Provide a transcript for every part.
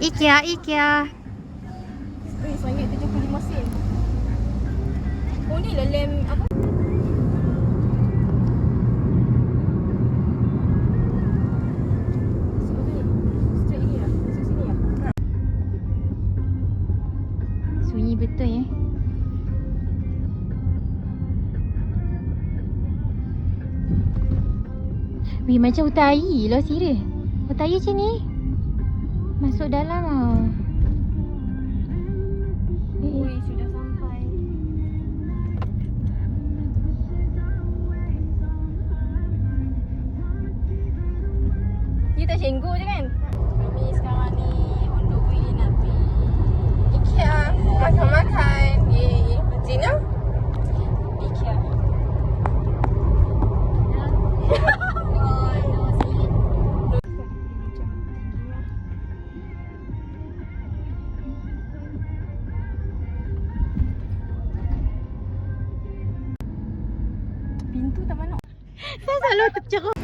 IKEA, IKEA. RM1.75 sen. Oh ni lah lem apa? Sunyi betul ya. Wih, macam hutan air lah, serius. Hutan air macam ni. Masuk dalam tau. Ui, sudah sampai. Ni tak cenggu je kan? Kami sekarang ni on the way nak pergi IKEA makan-makan. Zina? IKEA. Pintu tak mana? Saya selalu tercerut.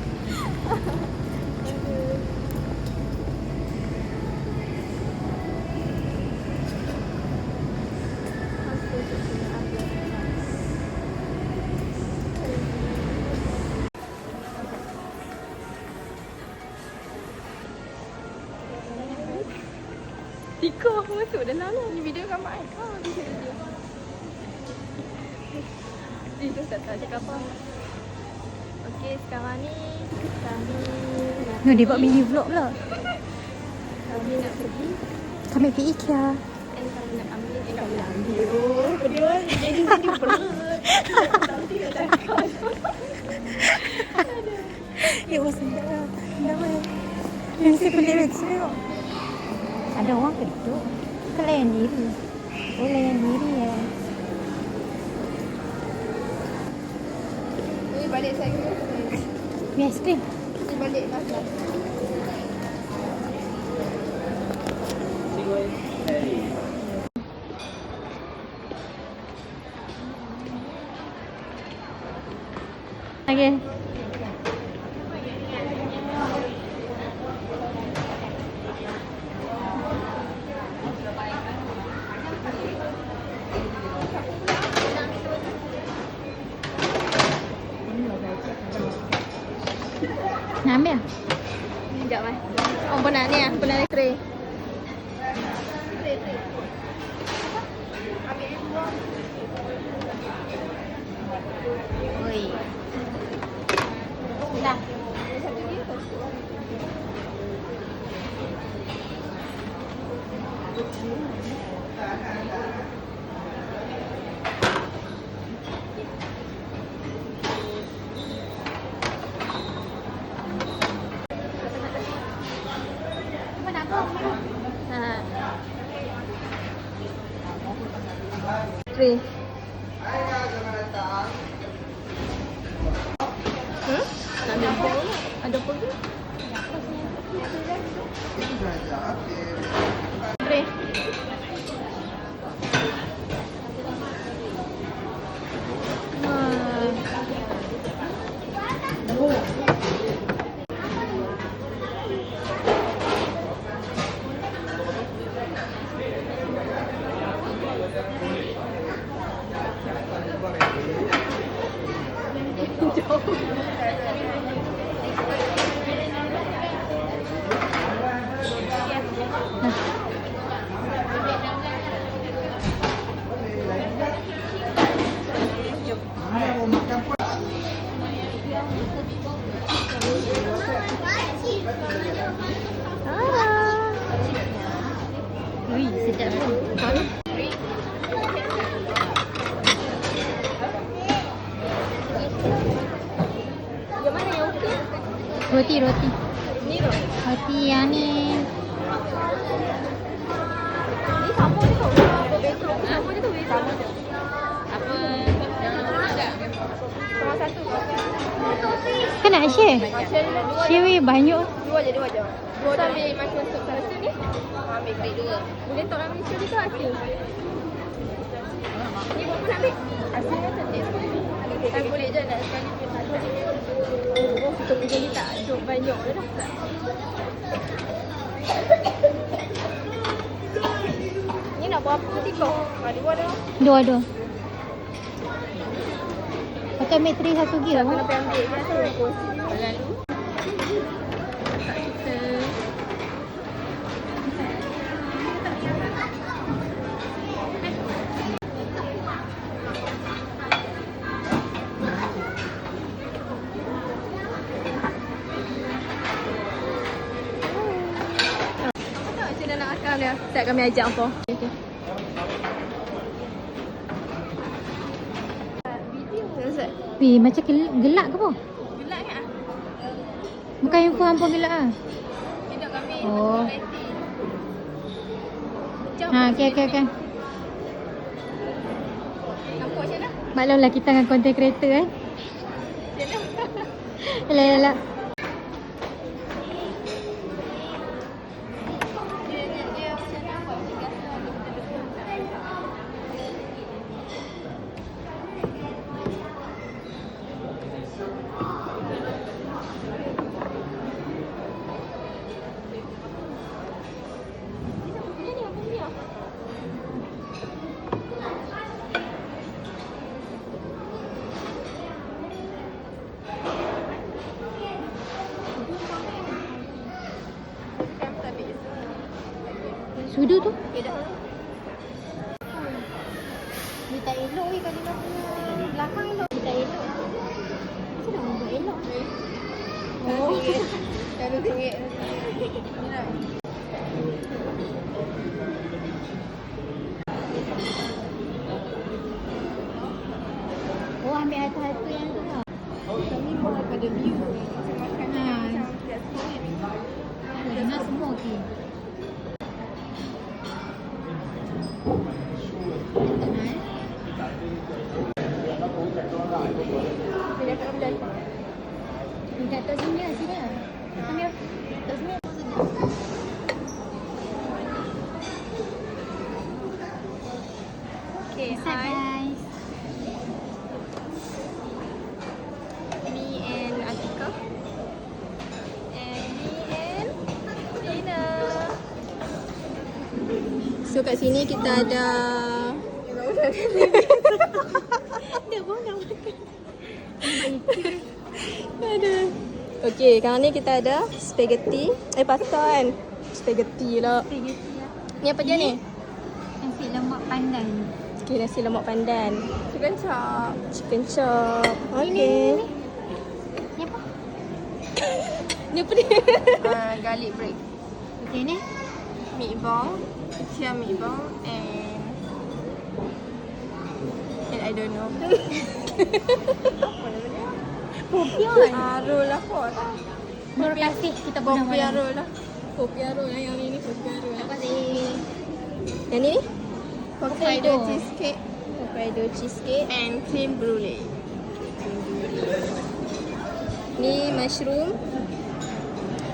Tika aku masuk dalam ni video gambar kau video video. Itu tak tahu cakap apa. Okey, sekarang ni kami Dia buat mini vlog pula. nak pergi Kami pergi IKEA. kami nak ambil kami nak ambil. Oh, kedua jadi berat. Nanti nak cakap. It was sedap. Mesti pelik tengok. Ada orang ke duduk? Ke layan diri? Oh, layan diri ya. Ni balik saya. Ni aiskrim. Ni balik pasal. Okay. Nak ambil? Sekejap mas. Oh, pernah ni ah, pernah tray. Oi. Dah. Tray. Nak ambil apa? Ada apa ke? Tray. Ui, sedap kan? Yang mana yang okey? Roti. Ni tu. Roti yang ni. Ni sama je tau. Apa betul? Sama je tu. Sama je. Apa? Sama satu. Kan nak share? Share weh, banyak. Dua je. Dua dah ambil macam sup satu ni. Ambil kali dua. Boleh tak ambil sekali tu asin? Ni berapa nak ambil? Asin atau taste? Tak boleh je nak sekali pun satu. Oh, kita pergi ni tak banyak je dah. Berapa tiga? Dua dah. Dua. Pakai matri satu lagi lah. Kena pergi ambil kan tu. Lalu. Macam nak akal dia. Tak kami ajak apa. Okay. Weh, macam gelak ke apa? Gelak kan? Bukan yang kurang pun gelak lah. Tidak kami. Oh. Ha, okey. Nampak macam mana? Maklumlah kita dengan content creator eh. Yalah. Sudu tu? Dia tak elok weh kalau nak punya belakang elok. Dia tak elok. Macam mana buat elok? Oh. Kalau tinggi. Oh, ambil satu yang tu lah. Kami buat pada view. Macam makanan macam kat sini. Dengar semua okey. Dekat atas sini lah, sini lah. Ambil. Atas sini. Okay, What's up, hi. guys? Me and Atika. And me and Tina. So kat sini kita ada Dia pun nak makan. ada. Okey, sekarang ni kita ada spaghetti. Pasta kan? Spaghetti lah. Spaghetti lah. Ni apa dia ni? Nasi lemak pandan. Okey, nasi lemak pandan. Chicken chop. Okey. Ni apa? Ni apa dia? Garlic bread. Okey ni. Meatball. Chia meatball and I don't know. Apa nama dia? Popion. Roll apa tak? Nur kasih kita pernah Popiah malam. roll lah. Popiah roll lah yang ini popiah roll. Apa sih? Yang ni? Hokkaido cheesecake. Hokkaido cheesecake and cream brulee. Ni mushroom.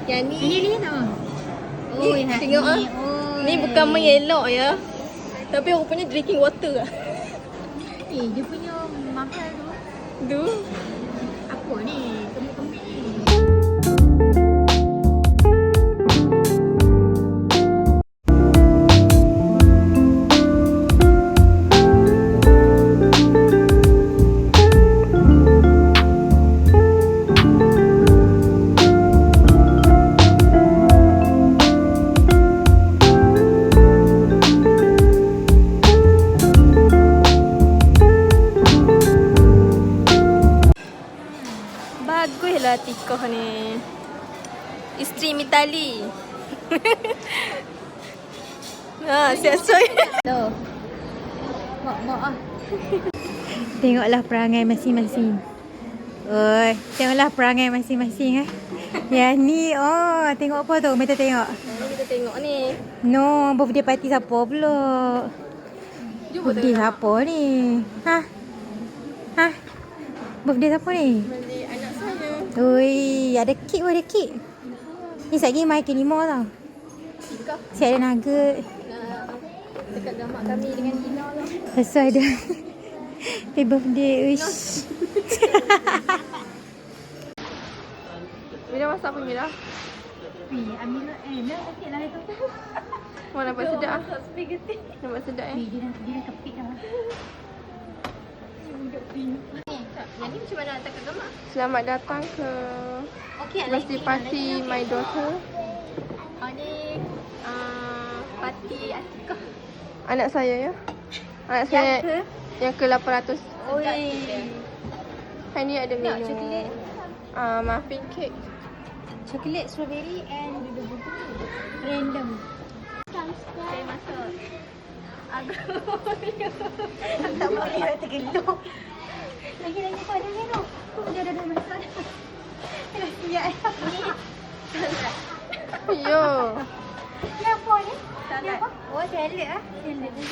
Yang ni Ini tau. Oh, yang tengok ah. ni. Oh. Ni bukan mengelak ya. Tapi rupanya drinking water lah. Dia punya mahal tu. Tu. Apa ni? Kemik-kemik ni. Baguslah Tikoh ni. Isteri Mitali. Siap-siap. Tu. Mak ah. Tengoklah perangai masing-masing. Oi, tengoklah perangai masing-masing eh. Yang ni, oh, tengok apa tu? Meta tengok. Kita tengok ni. No, birthday party siapa pula? Jumpa Birthday siapa ni? Ha? Birthday siapa ni? Beli anak saya. Ui, ada kek pun ada kek. Ni sekejap lagi mai ke 5 tau. Tika. Siap ada nugget. Dekat gambar kami dengan Dina lah. Pasal ada happy birthday. Uish. Bila masak pun Mira? Wih, ambil nak sikit lah itu. Wah, nampak sedap ah. Masak spaghetti. Nampak sedap Wih, dia dah kepit dah. Yang ni macam mana hantar kat Gemak? Selamat datang ke birthday party my daughter. Ni parti Atikah. Anak saya ya. Anak saya yang ke-800. Oi. Hari ni ada Nak menu coklat. muffin cake. Coklat, strawberry and random. Saya masuk. Aku tak boleh nak tergeluk. Lagi kau ada menu. Dia dah masuk. Dah siap. Yo. Ni apa ni? Ni apa? Oh, salad ah. Salad ni.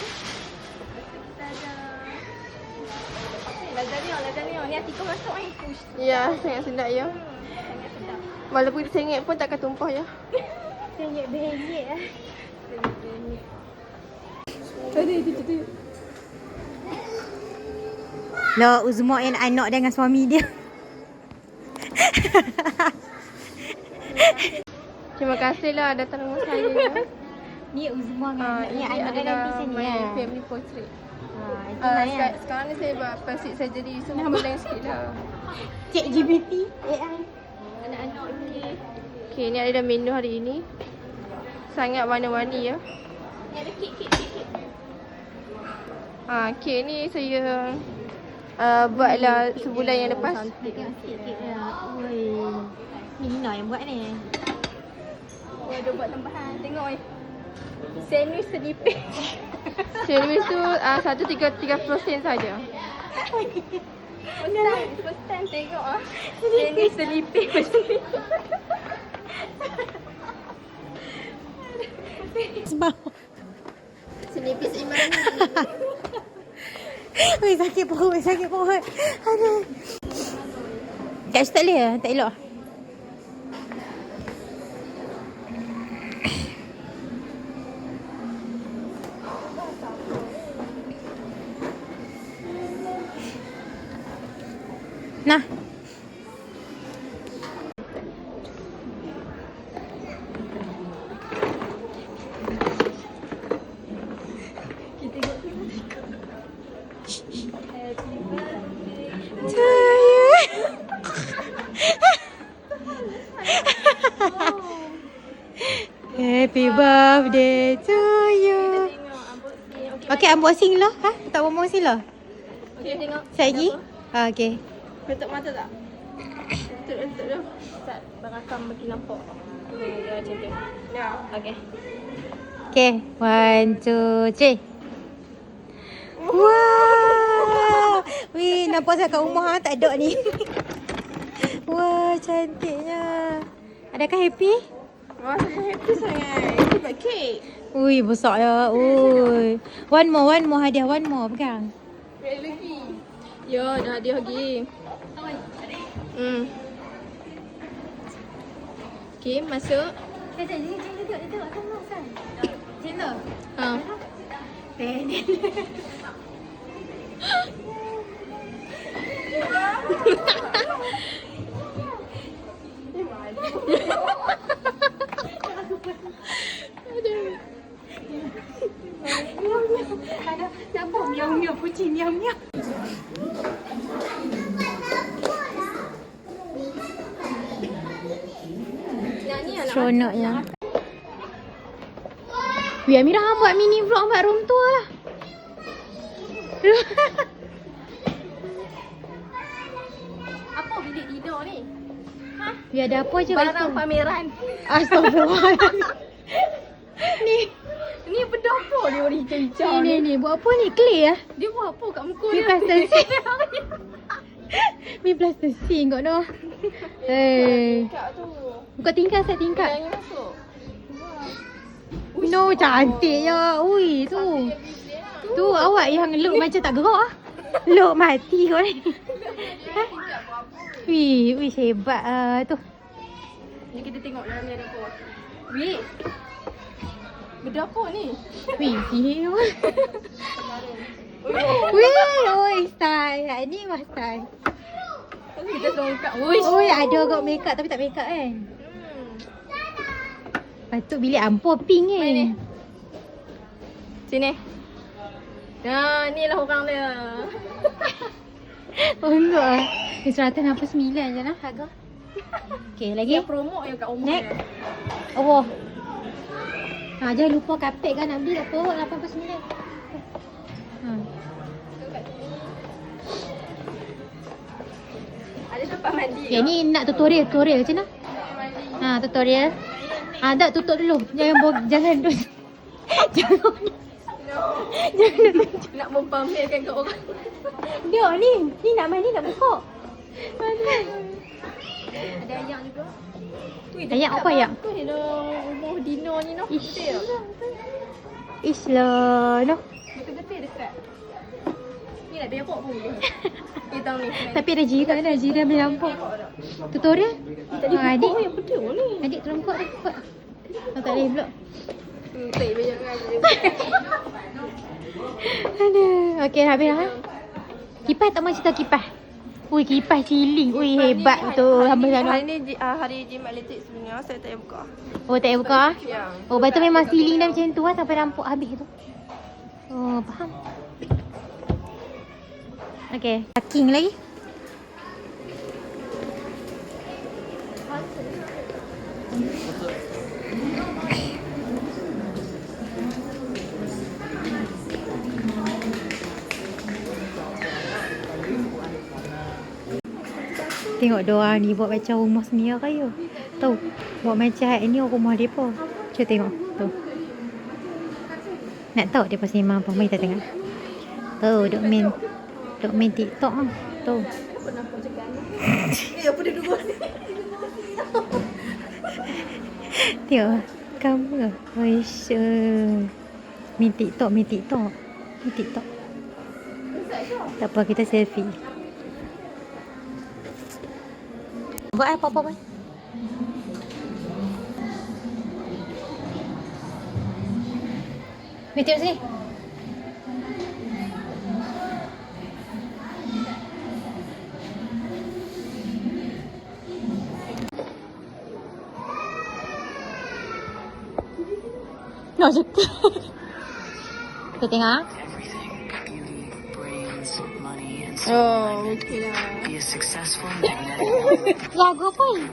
Lasagna. Ni Atika masuk ni. Push. Ya, sangat sedap ya. Sangat sedap. Walaupun sengit pun takkan tumpah ya. Sengit berhengit ah. Tadi. Lah, Uzma yang anak dengan suami dia. Terima kasihlah datang rumah saya ya. Ni Uzma dengan Ini anak dia adalah di sini my ya. family portrait. Itu Maya. Sekarang ni saya buat plastic surgery, so muka lain sikit lah. Cik GPT AI. Anak-anak ni. Okay, ni adalah menu hari ini. Sangat warna-warni ya. Ni ada kek. Kek ni saya buatlah sebulan yang lepas. Tengok sikit lah. Oi. Nina yang buat ni. Oh, ada buat tambahan. Tengok ni. Sandwich selipis. Sandwich tu 1.30% saja. First time tengok sandwich selipis macam ni. Sebab. Selipis Imani. Weh, sakit perut. Aduh. Tak boleh lah. Tak elok. Nah. Happy birthday to you. Okay, unboxing lah. Tak unboxing lah. Okay, tengok. Sekejap lagi. Okay. Tutup mata tak? Tutup dah. Start berakam bagi nampak. Dia macam tu. Ya. Okay. Okay, 1, 2, 3. Wow. Wih, nampak saya kat rumah tak ada ni. Wah, cantiknya. Adakah happy? Wah, saya happy sangat. Ini buat kek. Ui, besar ya. Ui. One more hadiah. One more. Pegang. Ada lagi. Ya, dah hadiah lagi. Okay, masuk. Dia tengok sama kan. Cina. Ha. Ada campur miau-miau kucing miau-miau. Seronoknya. Wih, Amirah buat mini vlog buat room tour lah. Apa bilik tidur ni? Biar ada apa je kat Barang situ. pameran. Astagfirullah. Ni berdapur dia orang hijau-hijau Ni buat apa ni? Clay ah? Dia buat apa kat muka Ni dia? plastic. Ni plastic kot no. Hey. Kat tu. Buka tingkap saya tingkap. Yang masuk. No, cantiknya. Ui, tu. Tu awak yang look macam tak gerak ah. Look mati kau ni. Ha? Wih, hebat tu. Ni kita tengok dalam ni ada apa. Weh. Berdapur ni. Wih, sihir. Wih, style. Ini mah style. Kita selongkap. Ui, ada kot makeup tapi tak makeup kan. Patut bilik ampun pink ni. Main ni. Sini. Nah, ni lah orang dia. Oh enggak ah. Ni 169 je lah harga. Okey, lagi. Dia promo yang kat rumah Next. dia. Oh. Ha, jangan lupa kapek kan nak beli tak perut 89. Ha. Ada tempat mandi. Yang ni nak tutorial macam mana? Ha, tutorial. Ha, tak tutup dulu. Jangan duduk. Jangan. Jangan duduk. Nak mempamerkan kat orang. Dia ni nak mandi nak buka. Ada ayam juga. Ayam apa ayam? Tu ni dah rumah Dino ni noh. Ish. Betul tak? Ish lah. No. Betul-betul dekat. Ni nak berak pun boleh. Kita tahu ni. Tapi ada jiran boleh nampak. Tutorial? Tadi Ha, adik. yang betul ni. Adik tolong buka dah. Buka. Oh, tak boleh pula. Tak banyak kan. Aduh. Okey, habis dah. Kipas tak mahu cerita kipas. Ui, kipas siling. Ui, hebat betul. Hamba sana. Hari ni hari jimat elektrik sebenarnya saya tak payah buka. Oh, tak payah buka? Ya. Oh, betul memang siling dah macam tu lah sampai nampak habis tu. Oh, faham. Okey, parking lagi. Tengok doa ni buat macam rumah Semia Raya. Tahu? Buat macam ni rumah depa. Cuba tengok. Tu. Nak tahu depa sembang apa? Mari kita tengok. Tu, duk main TikTok ah. Tu. Apa dia duduk ni? Tengok. Kamu ke? Oish. Main TikTok. Tak apa, kita selfie. Buat apa-apa. Mari tengok sini. Nak cakap. Kita tengok ah. Oh, okey lah. Lagu apa ni?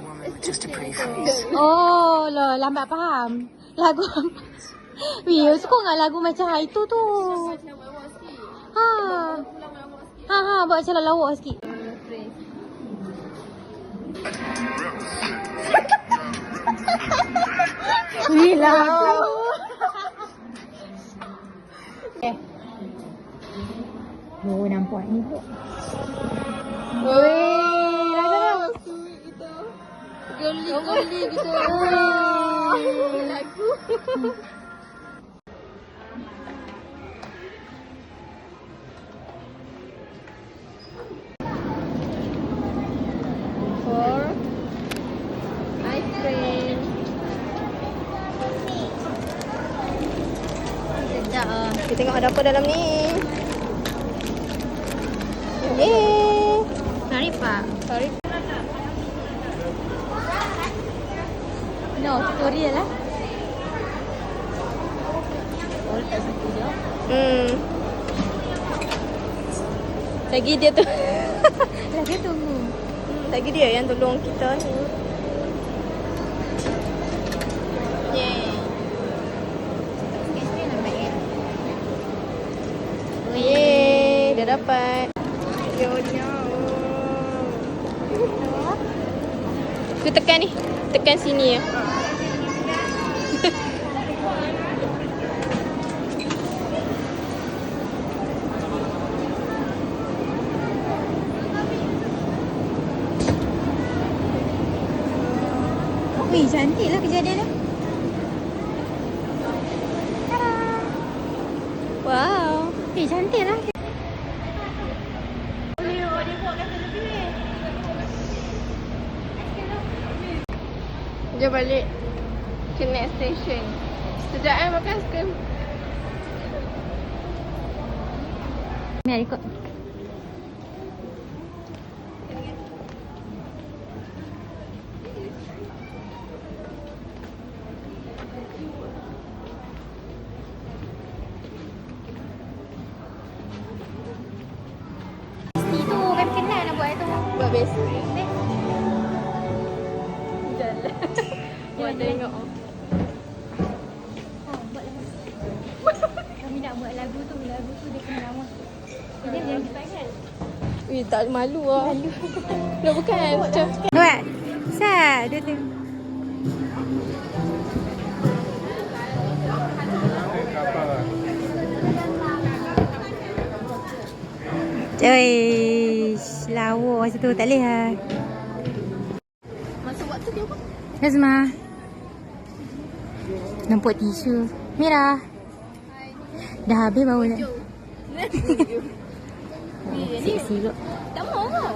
Oh, lah, lambat faham. Lagu Wih, suka dengan lagu macam itu tu. Ha, buat macam lawak sikit. Wih, lagu. Oh, nampak ni tu. Wih, lagu. Geli gitu. Lagu. For ice cream. Sedap ah. Kita tengok ada apa dalam ni. Yeay. Sorry, Pak. Sorry. No, tutorial lah. Lagi dia tu. Lagi tunggu. Lagi dia yang tolong kita ni. Yeay. Yeay, dah dapat. Yo. Tu tekan ni. Tekan sini ya. Wih, cantik lah kejadian dia. Wow. Cantik lah. Dia balik ke next station. Sekejap makan es krim. Ni ikut. tengok. Oh, buat lagu. Kami nak buat lagu tu dia kena nama. Dia yang kita kan. Tak malu lah. Malu. No, bukan. Macam. Buat. Sat, dia tengok. Eish, lawa masa tu tak boleh lah. Masa waktu dia apa? Nazma. Nampak tisu. Mira. Dah habis baru nak. Seksi kot. Tak mau lah.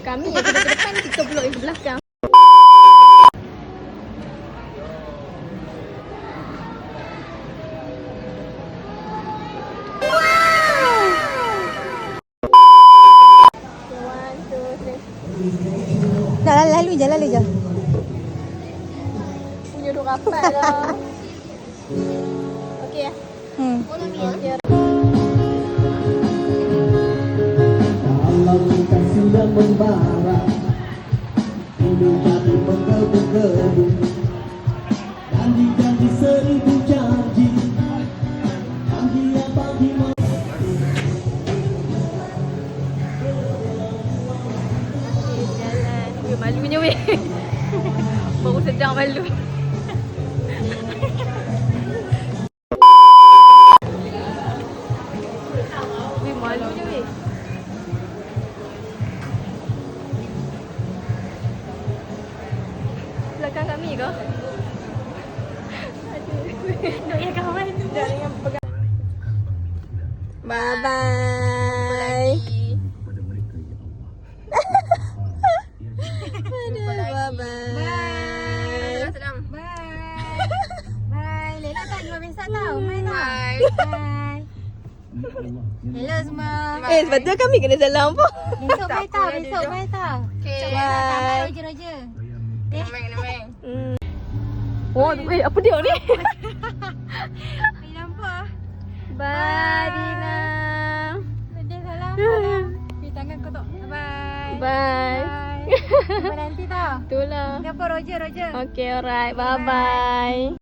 Kami yang ke depan, kita pula yang ke belakang. Dah lalu je. Punya duk rapat lah. Okey ya. Follow me ya. Kalau kita sudah membara, hidup jadi menggebu-gebu. Janji-janji seribu janji, janji apa di mana? Jalan. Malunya weh. Baru sedang malu. Malunya weh. Belakang kami ke? Duk yang kawan. Jangan yang pegang. Bye bye. Bye bye. Sedang. Bye. Bye. Lela tak jual besar tau. Mai tau. Bye. Bye. Hello semua. Sepatutnya kami kena jalan pun. Besok Tak bye tau. apa, Besok dia bye tau. Okay. Bye. Bye. Roger. Namang. Oh, apa dia ni? Ni nampak. Bye, Dina. Dia salam. Pergi tangan kau tak. Bye. Bye. Jumpa nanti tau. Itulah. Kenapa Roger? Okay, alright. Bye-bye.